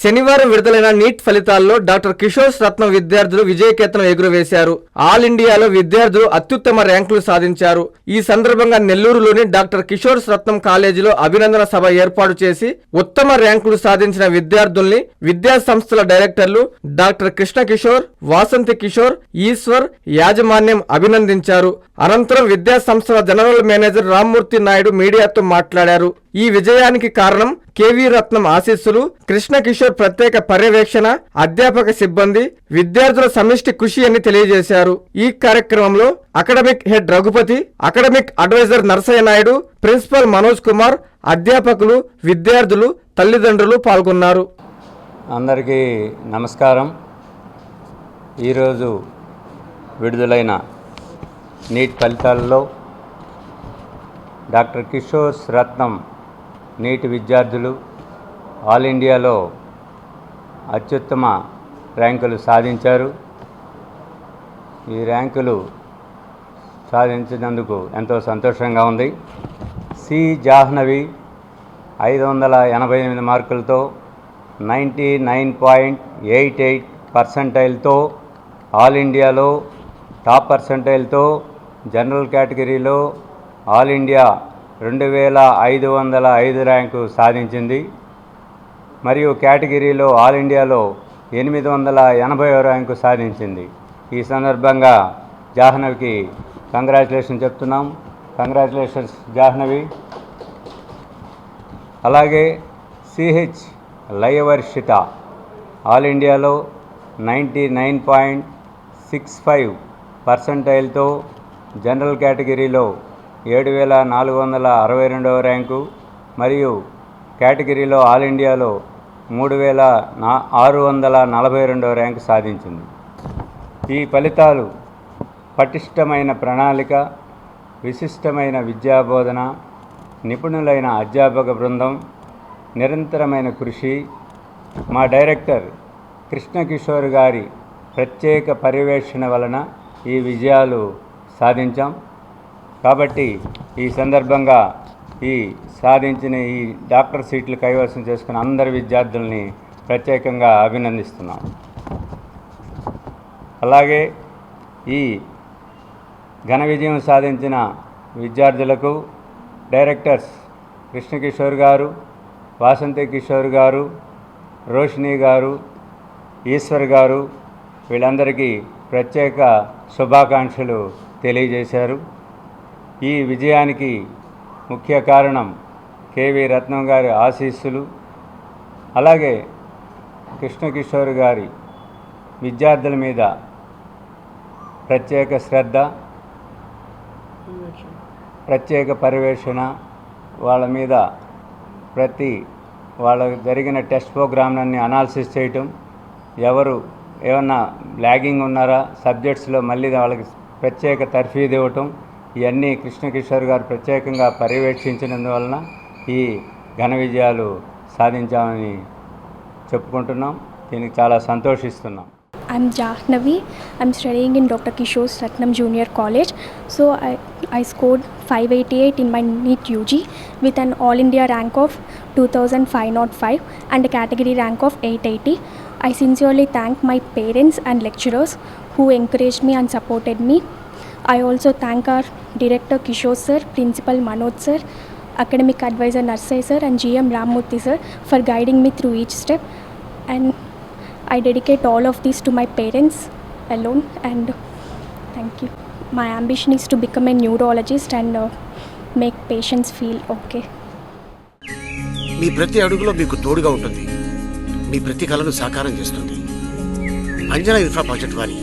శనివారం విడుదలైన నీట్ ఫలితాల్లో డాక్టర్ కిషోర్ రత్నం విద్యార్థులు విజయకేతనం ఎగురవేశారు. ఆల్ ఇండియాలో విద్యార్థులు అత్యుత్తమ ర్యాంకులు సాధించారు. ఈ సందర్భంగా నెల్లూరులోని డాక్టర్ కిషోర్ రత్నం కాలేజీలో అభినందన సభ ఏర్పాటు చేసి ఉత్తమ ర్యాంకులు సాధించిన విద్యార్థుల్ని విద్యా సంస్థల డైరెక్టర్లు డాక్టర్ కృష్ణ కిషోర్, వాసంతి కిషోర్, ఈశ్వర్ యాజమాన్యం అభినందించారు. అనంతరం విద్యా సంస్థల జనరల్ మేనేజర్ రామ్మూర్తి నాయుడు మీడియాతో మాట్లాడారు. ఈ విజయానికి కారణం కేవీ రత్నం ఆశీస్సులు, కృష్ణ కిషోర్ ప్రత్యేక పర్యవేక్షణ, అధ్యాపక సిబ్బంది, విద్యార్థుల సమిష్టి కృషి అని తెలియజేశారు. ఈ కార్యక్రమంలో academic head Raghupathi, academic advisor Narasayya Naidu, principal Manoj Kumar, అధ్యాపకులు, విద్యార్థులు, తల్లిదండ్రులు పాల్గొన్నారు. అందరికీ నమస్కారం. ఈరోజు విడుదలైన నీట్ ఫలితాలలో డాక్టర్ కిషోర్ రత్నం నీట్ విద్యార్థులు ఆల్ ఇండియాలో అత్యుత్తమ ర్యాంకులు సాధించారు. ఈ ర్యాంకులు సాధించినందుకు ఎంతో సంతోషంగా ఉంది. సి జాహ్నవి 588 మార్కులతో 99.88 పర్సెంటైల్తో ఆల్ ఇండియాలో టాప్ పర్సెంటైల్తో జనరల్ కేటగిరీలో ఆల్ ఇండియా 2505 ర్యాంకు సాధించింది. మరియు కేటగిరీలో ఆల్ ఇండియాలో 880 ర్యాంకు సాధించింది. ఈ సందర్భంగా జాహ్నవికి కంగ్రాచులేషన్ చెప్తున్నాం. కంగ్రాచులేషన్స్ జాహ్నవి. అలాగే సిహెచ్ లయవర్షిత ఆల్ ఇండియాలో 99.65 పర్సెంటైల్తో జనరల్ కేటగిరీలో 7462 ర్యాంకు మరియు కేటగిరీలో ఆల్ ఇండియాలో 3642 ర్యాంకు సాధించింది. ఈ ఫలితాలు పటిష్టమైన ప్రణాళిక, విశిష్టమైన విద్యాబోధన, నిపుణులైన అధ్యాపక బృందం, నిరంతరమైన కృషి, మా డైరెక్టర్ కృష్ణ కిషోర్ గారి ప్రత్యేక పర్యవేక్షణ వలన ఈ విజయాలు సాధించాం. కాబట్టి ఈ సందర్భంగా ఈ సాధించిన ఈ డాక్టర్ సీట్లు కైవసం చేసుకున్న అందరి విద్యార్థుల్ని ప్రత్యేకంగా అభినందిస్తున్నాం. అలాగే ఈ ఘన విజయం సాధించిన విద్యార్థులకు డైరెక్టర్స్ కృష్ణ కిషోర్ గారు, వాసంతి కిషోర్ గారు, రోషిని గారు, ఈశ్వర్ గారు వీళ్ళందరికీ ప్రత్యేక శుభాకాంక్షలు తెలియజేశారు. ఈ విజయానికి ముఖ్య కారణం కేవీ రత్నం గారి ఆశీస్సులు, అలాగే కృష్ణ కిషోర్ గారి విద్యార్థుల మీద ప్రత్యేక శ్రద్ధ, ప్రత్యేక పర్యవేక్షణ, వాళ్ళ మీద వాళ్ళకు జరిగిన టెస్ట్ ప్రోగ్రామ్లన్నీ అనాలిసిస్ చేయటం, ఎవరు ఏమన్నా లాగింగ్ ఉన్నారా సబ్జెక్ట్స్లో మళ్ళీ వాళ్ళకి ప్రత్యేక తర్ఫీదు ఇవ్వటం, ఇవన్నీ కృష్ణ కిషోర్ గారు ప్రత్యేకంగా పర్యవేక్షించినందువలన ఈ ఘన విజయాలు సాధించామని చెప్పుకుంటున్నాం. దీనికి చాలా సంతోషిస్తున్నాం. I'm Jahnavi. I'm studying in Dr. Kishore Ratnam Junior College. So I scored 588 in my NEET UG with an All India rank of 2505 and a category rank of 880. I sincerely thank my parents and lecturers who encouraged me and supported me. I also thank our director Kishore sir, principal Manoj sir, academic advisor Narsai sir and GM Rammurthy sir for guiding me through each step. And I dedicate all of this to my parents alone, and thank you. My ambition is to become a neurologist and make patients feel okay. మీ ప్రతి అడుగులో మీకు తోడుగా ఉంటుంది. మీ ప్రతి కలను సాకారం చేస్తుంది. Anjana infra project వారి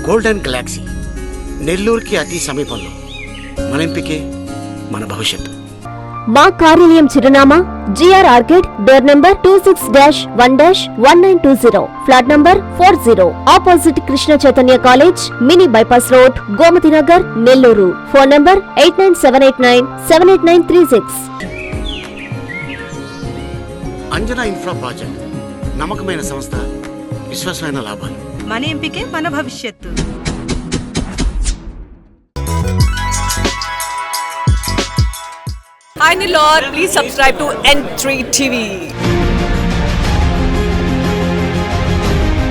గోల్డెన్ గెలాక్సీ నెల్లూరుకి అతి సమీపంలో. మన ఎంపికే మన భవిష్యత్తు. మా కార్యాలయం చిరునామా GR orchid, door number 26-1-1920, flat number 40, opposite Krishna Chaitanya college, mini bypass road, Gomathi Nagar, Nellore. Phone number 8978978936. Anjana infra project నమ్మకమైన సంస్థ, విశ్వాసమైన లాభాలు. మన ఎంపికే మన భవిష్యత్తు. Hi Nilor, please subscribe to N3 TV.